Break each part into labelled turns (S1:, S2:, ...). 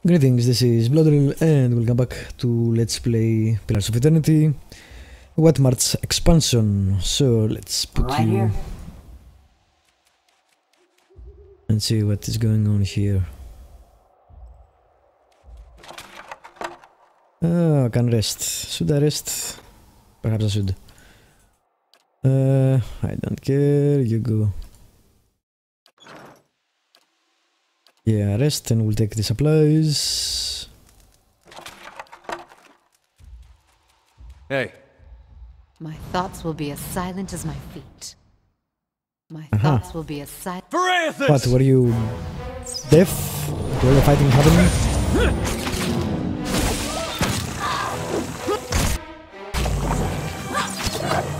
S1: Greetings, this is Bloodrill and welcome back to Let's Play Pillars of Eternity Wet March expansion. So let's put
S2: right
S1: you
S2: here
S1: and see what is going on here. Oh, I can rest. Should I rest? Perhaps I should. I don't care, you go. Yeah, rest and we'll take the supplies.
S3: Hey.
S2: my thoughts will be as silent as my feet. My thoughts will be as silent.
S1: What, were you deaf? Were the fighting happening?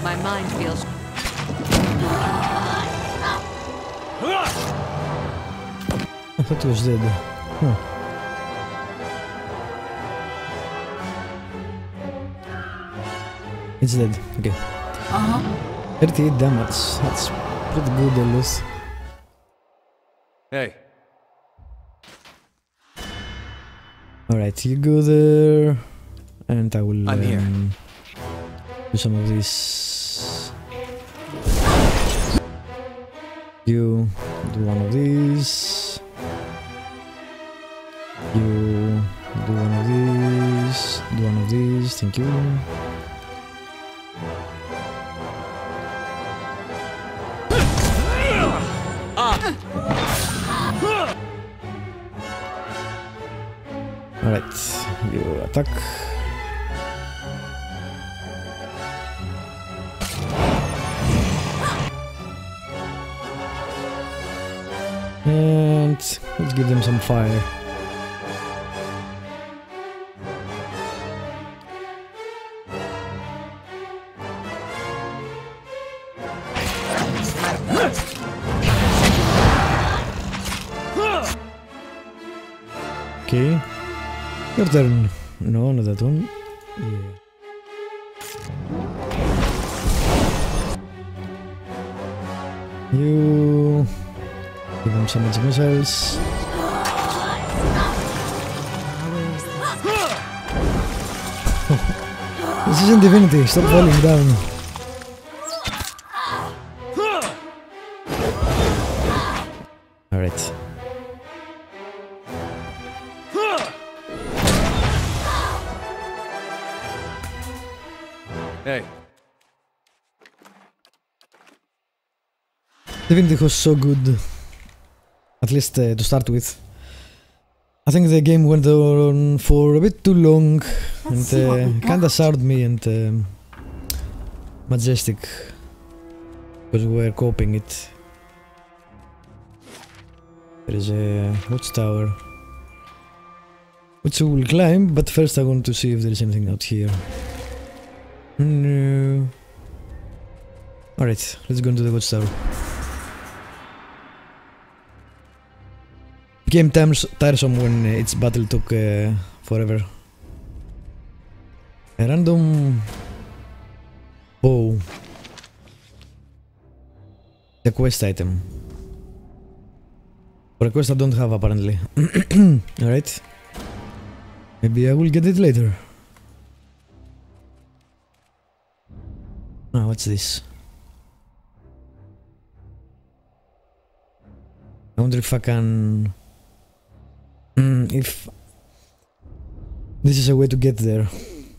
S2: My mind feels.
S1: I thought he was dead. Huh. It's dead, okay. 38 damage, that's pretty good, Ellis.
S3: Hey.
S1: Alright, you go there, and I will
S3: I'm here.
S1: do some of this. You do one of these. You do one of these. Do one of these, thank you. Alright, you attack. And let's give them some fire. Okay. Your turn. No, not that one. Yeah. You give him some magic missiles. This isn't divinity, stop falling down. Alright.
S3: Hey.
S1: Divinity was so good, at least to start with. I think the game went on for a bit too long and kinda soured me and Majestic, because we were copying it. There is a watchtower which we will climb, but first I want to see if there is anything out here. No. Alright, let's go into the watchtower. Became tiresome when its battle took forever. A random bow. A quest item. For a quest I don't have apparently. Alright. Maybe I will get it later. Ah, what's this? I wonder if I can... if this is a way to get there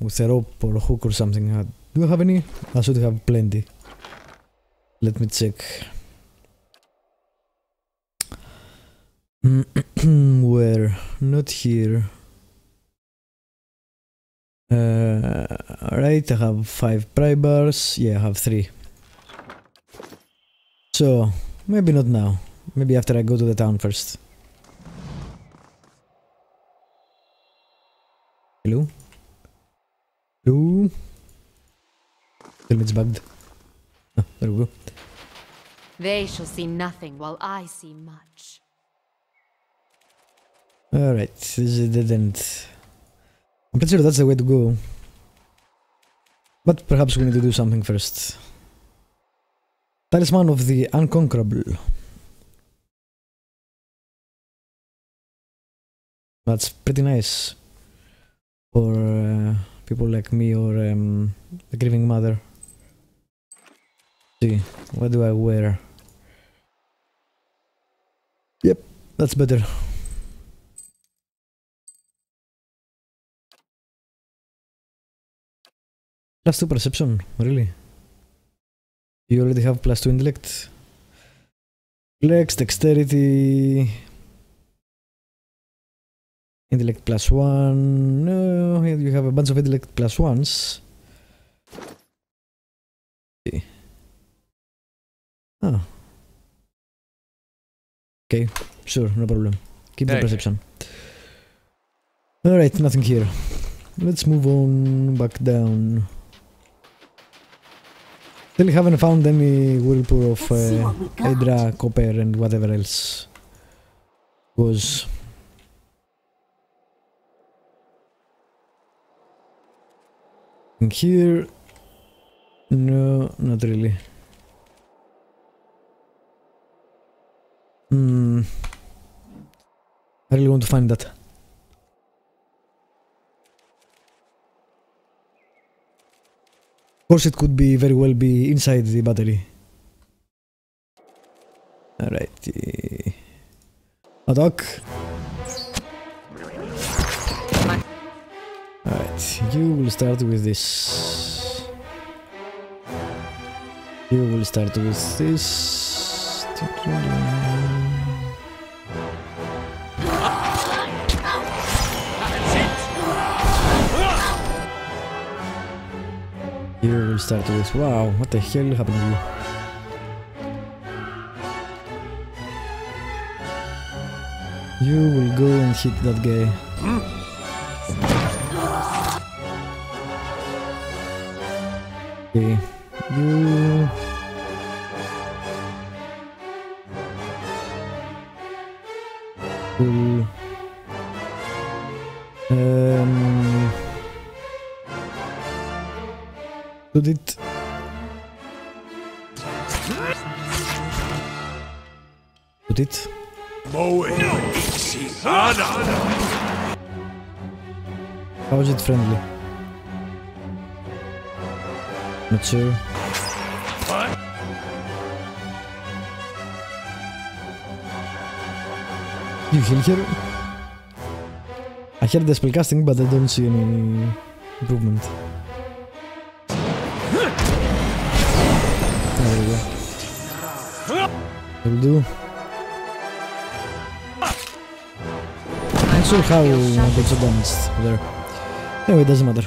S1: with a rope or a hook or something. Do I have any? I should have plenty. Let me check. Where? Not here. Alright, I have 5 pry bars. Yeah, I have 3. So, maybe not now. Maybe after I go to the town first. Hello? Hello? Tell me it's bugged. Ah, there we go.
S2: They shall see nothing while I see much.
S1: Alright, this is a dead end. I'm pretty sure that's the way to go. But perhaps we need to do something first. Talisman of the Unconquerable. That's pretty nice for people like me or the grieving mother. See, what do I wear? Yep, that's better. +2 perception, really? You already have +2 intellect? Flex, dexterity... Intellect +1... No, you have a bunch of intellect +1s. Okay. Ah. Okay, sure, no problem. Keep the perception. Alright, nothing here. Let's move on back down. Still haven't found any whirlpool of Hydra, copper and whatever else was. And here... No, not really. I really want to find that. Of course, it could be very well be inside the battery. Alrighty. Attack. Alright, you will start with this. You will start with this. You will start with... Wow, what the hell happened to you? You will go and hit that guy. Okay, you... will... Put it... Put it... How is it friendly? Not sure. You heal here? I heard the spellcasting, but I don't see any improvement. There we go. Will do. I'm not sure how I got so damaged there. Anyway, it doesn't matter.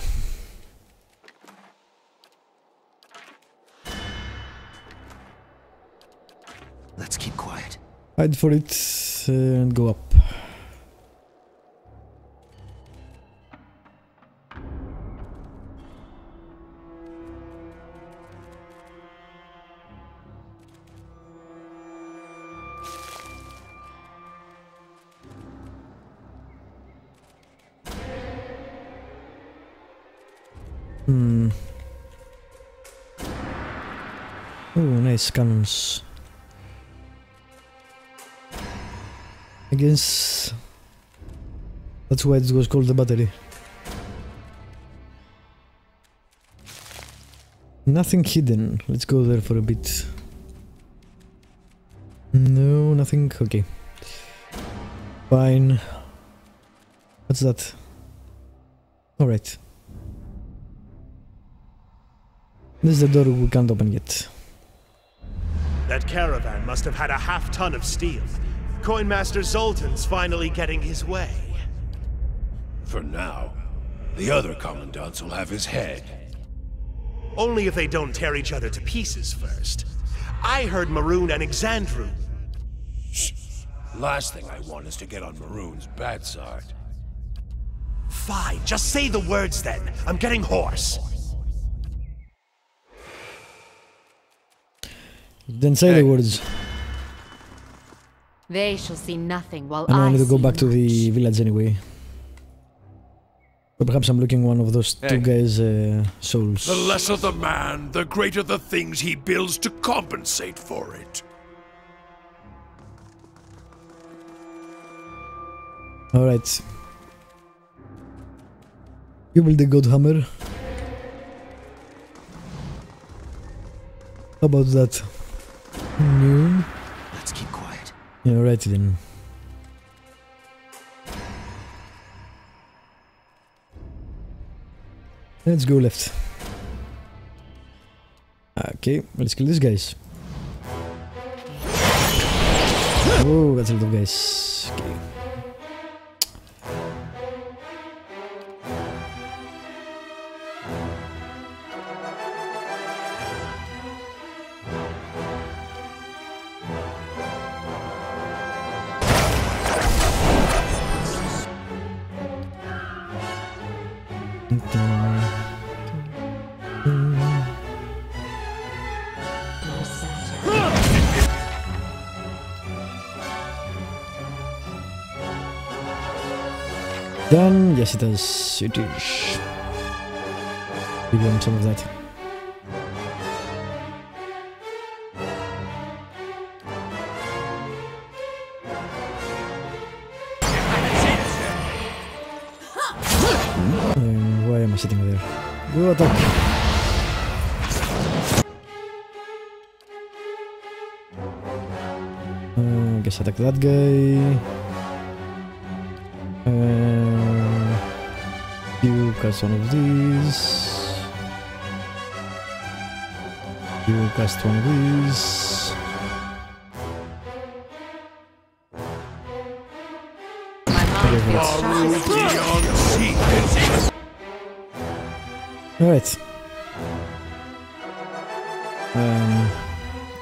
S4: Let's keep quiet.
S1: Hide for it and go up. Oh, nice cannons. I guess that's why it was called the battery. Nothing hidden. Let's go there for a bit. No, nothing. Okay. Fine. What's that? Alright. This is the door we can't open yet.
S5: That caravan must have had a half-ton of steel. Coinmaster Zoltan's finally getting his way.
S6: For now. The other commandants will have his head.
S5: Only if they don't tear each other to pieces first. I heard Maroon and Exandru.
S6: Shh. Last thing I want is to get on Maroon's bad side.
S5: Fine, just say the words then. I'm getting hoarse.
S1: Then say the words.
S2: They shall see nothing while
S1: I
S2: I
S1: need to go
S2: see
S1: back to the
S2: much.
S1: village anyway. Or perhaps I'm looking one of those two guys' souls.
S6: The lesser the man, the greater the things he builds to compensate for it.
S1: Alright. You will the God Hammer. How about that? Noon?
S4: Let's keep quiet.
S1: Yeah, right then. Let's go left. Okay, let's kill these guys. Oh, that's a lot of guys. Okay. Done. Yes, it does. It is. Give him some of that. Why am I sitting there? Go attack. Guess attack that guy. You cast one of these. You cast one of these. Alright.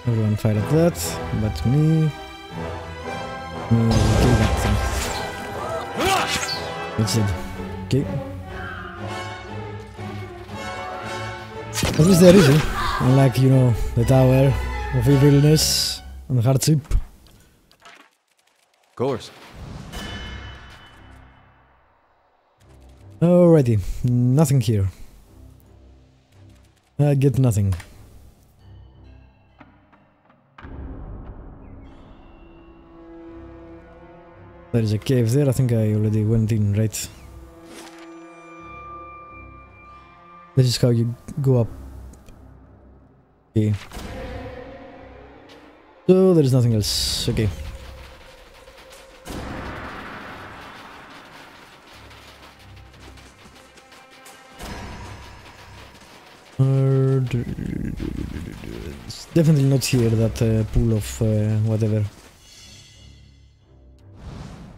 S1: Everyone fire at that, but me. Kill that thing. It's dead. Okay. At least they're easy. Unlike, you know, the Tower of Evilness and Hardship.
S3: Of course.
S1: Alrighty. Nothing here. I get nothing. There is a cave there. I think I already went in, right? This is how you go up. Okay. So there is nothing else. Okay. It's definitely not here, that pool of whatever.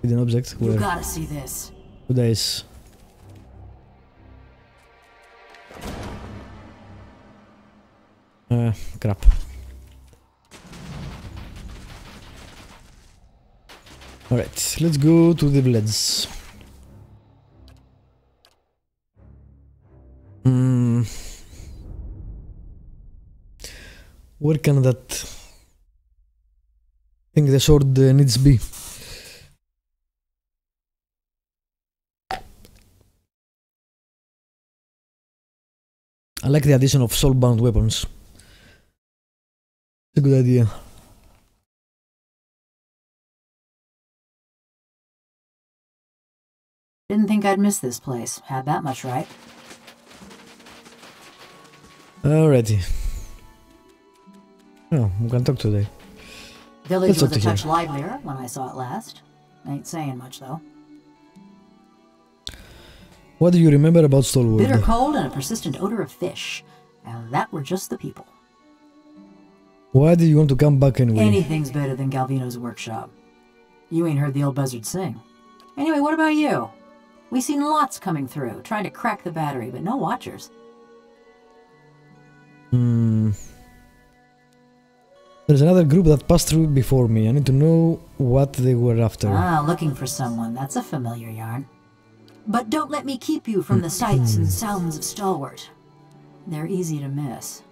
S1: With an object. Where?
S7: You gotta see this.
S1: Who dies? Crap. Alright, let's go to the blades. Where can that thing the sword needs be? I like the addition of soul-bound weapons. It's a good idea.
S7: Didn't think I'd miss this place. Had that much right.
S1: Alrighty. Oh, we can talk today.
S7: Village was a touch livelier when I saw it last. Ain't saying much though.
S1: What do you remember about Stolwood?
S7: Bitter cold and a persistent odor of fish. And that were just the people.
S1: Why do you want to come back anyway?
S7: Anything's better than Galvino's workshop. You ain't heard the old buzzard sing. Anyway, what about you? We seen lots coming through, trying to crack the battery, but no watchers.
S1: There's another group that passed through before me. I need to know what they were after.
S7: Ah, looking for someone. That's a familiar yarn. But don't let me keep you from the sights and sounds of Stalwart. They're easy to miss.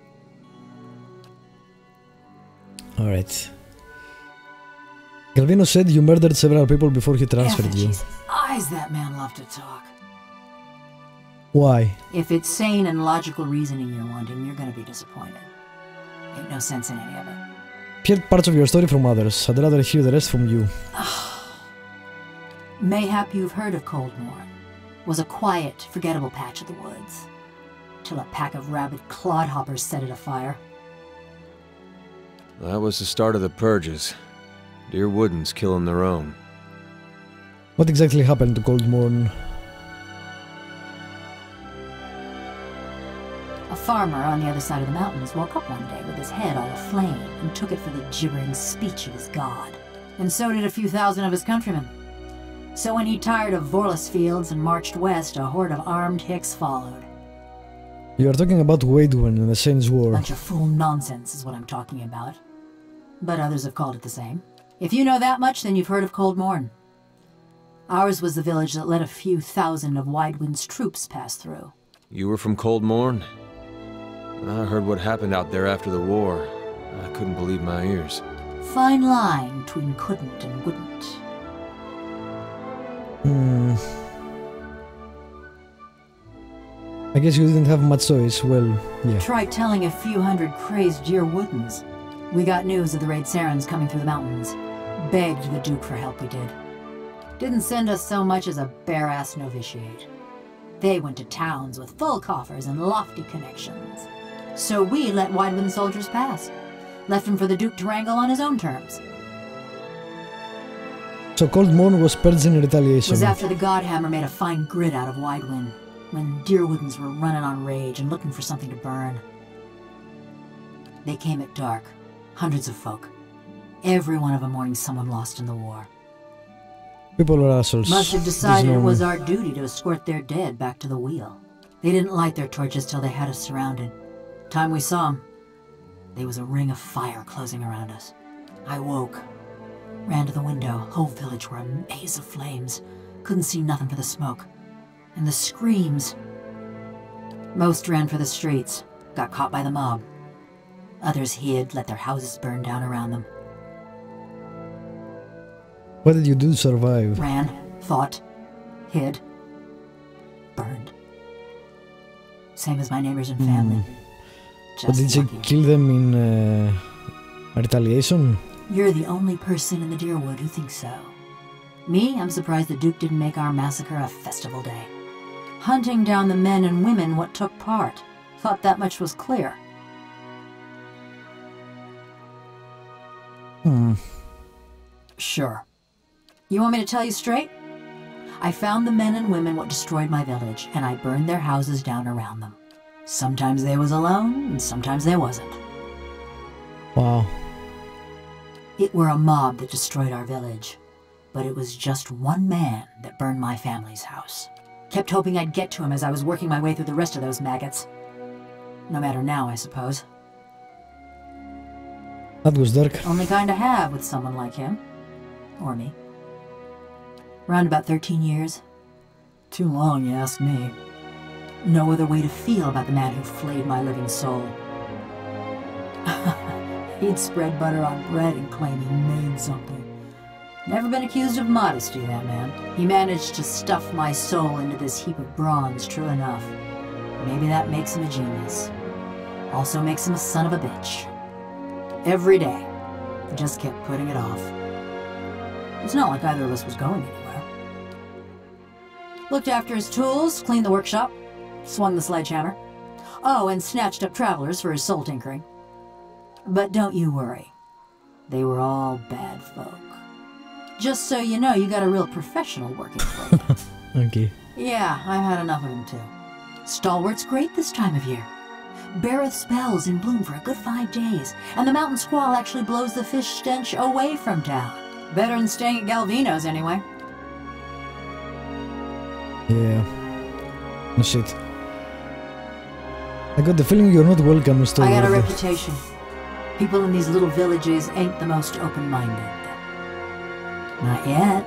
S1: Alright. Galvino said you murdered several people before he transferred you.
S7: Eyes, that man loved to talk.
S1: Why?
S7: If it's sane and logical reasoning you're wanting, you're gonna be disappointed. Ain't no sense in any of it.
S1: Heard parts of your story from others. I'd rather hear the rest from you.
S7: Mayhap you've heard of Coldmore. Was a quiet, forgettable patch of the woods. Till a pack of rabid clodhoppers set it afire.
S3: That was the start of the purges. Dear Woodens killing their own.
S1: What exactly happened to Cold Morn?
S7: A farmer on the other side of the mountains woke up one day with his head all aflame and took it for the gibbering speech of his god. And so did a few thousand of his countrymen. So when he tired of Vorlus fields and marched west, a horde of armed Hicks followed.
S1: You are talking about Waidwen and the Saints' War.
S7: Bunch of fool nonsense is what I'm talking about. But others have called it the same. If you know that much, then you've heard of Cold Morn. Ours was the village that let a few thousand of Widewind's troops pass through.
S3: You were from Cold Morn? I heard what happened out there after the war. I couldn't believe my ears.
S7: Fine line between couldn't and wouldn't.
S1: I guess you didn't have much choice. Well, yeah.
S7: Try telling a few hundred crazed Dear Woodens. We got news of the raid Sarens coming through the mountains. Begged the Duke for help, we did. Didn't send us so much as a bare-ass novitiate. They went to towns with full coffers and lofty connections. So we let Widewind soldiers pass. Left him for the Duke to wrangle on his own terms.
S1: So Cold Morn was purged in
S7: It
S1: retaliation.
S7: was after the Godhammer made a fine grid out of Widewind, when Dear Woodens were running on rage and looking for something to burn. They came at dark, hundreds of folk. Every one of them mourning someone lost in the war.
S1: People are assholes.
S7: Must have decided it was our duty to escort their dead back to the wheel. They didn't light their torches till they had us surrounded. Time we saw them, there was a ring of fire closing around us. I woke, ran to the window. Whole village were a maze of flames. Couldn't see nothing for the smoke. And the screams. Most ran for the streets, got caught by the mob. Others hid, let their houses burn down around them.
S1: What did you do to survive?
S7: Ran, fought, hid, burned. Same as my neighbors and family.
S1: But did
S7: Just
S1: you
S7: lucky.
S1: kill them in retaliation?
S7: You're the only person in the Deerwood who thinks so. Me, I'm surprised the Duke didn't make our massacre a festival day. Hunting down the men and women what took part. Thought that much was clear. Sure. You want me to tell you straight? I found the men and women what destroyed my village, and I burned their houses down around them. Sometimes they was alone, and sometimes they wasn't.
S1: Wow.
S7: It were a mob that destroyed our village, but it was just one man that burned my family's house. Kept hoping I'd get to him as I was working my way through the rest of those maggots. No matter now, I suppose.
S1: That was dark.
S7: Only kind to have with someone like him. Or me. Around about 13 years. Too long, you ask me. No other way to feel about the man who flayed my living soul. He'd spread butter on bread and claim he made something. Never been accused of modesty, that man. He managed to stuff my soul into this heap of bronze, true enough. Maybe that makes him a genius. Also makes him a son of a bitch. Every day, he just kept putting it off. It's not like either of us was going anywhere. Looked after his tools, cleaned the workshop, swung the sledgehammer. Oh, and snatched up travelers for his soul tinkering. But don't you worry. They were all bad folk. Just so you know, you got a real professional working for you.
S1: Okay.
S7: Yeah, I've had enough of him too. Stalwart's great this time of year. Beareth spells in bloom for a good 5 days, and the mountain squall actually blows the fish stench away from town. Better than staying at Galvino's anyway.
S1: Yeah. No shit. I got the feeling you're not welcome, Mr.
S7: I got a
S1: Ward.
S7: reputation. People in these little villages ain't the most open-minded. Not yet.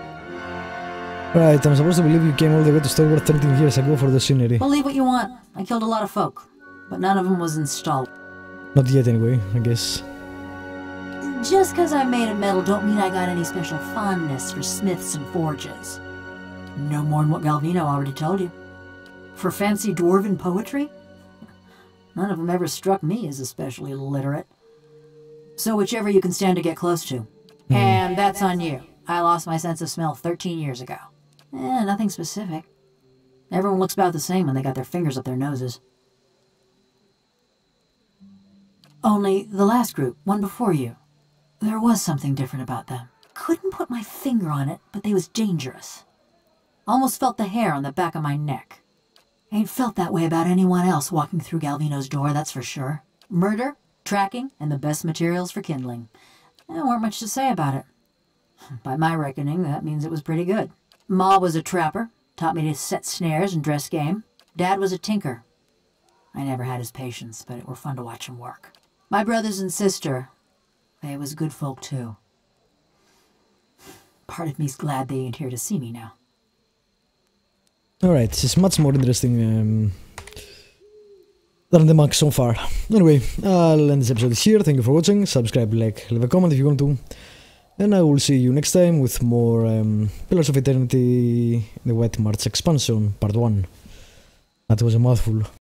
S1: Right, I'm supposed to believe you came all the way to Starward 13 years ago for the scenery.
S7: Believe what you want. I killed a lot of folk, but none of them was installed.
S1: Not yet anyway, I guess.
S7: Just because I made of metal don't mean I got any special fondness for smiths and forges. No more than what Galvino already told you. For fancy dwarven poetry? None of them ever struck me as especially literate. So whichever you can stand to get close to. And that's on you. I lost my sense of smell 13 years ago. Nothing specific. Everyone looks about the same when they got their fingers up their noses. Only the last group, one before you, there was something different about them. Couldn't put my finger on it, but they was dangerous. Almost felt the hair on the back of my neck. Ain't felt that way about anyone else walking through Galvino's door, that's for sure. Murder, tracking, and the best materials for kindling. There weren't much to say about it. By my reckoning, that means it was pretty good. Ma was a trapper, taught me to set snares and dress game. Dad was a tinker. I never had his patience, but it were fun to watch him work. My brothers and sister, they was good folk too. Part of me's glad they ain't here to see me now.
S1: Alright, this is much more interesting than the monk so far. Anyway, I'll end this episode here. Thank you for watching. Subscribe, like, leave a comment if you want to. And I will see you next time with more Pillars of Eternity, the White March expansion, part 1. That was a mouthful.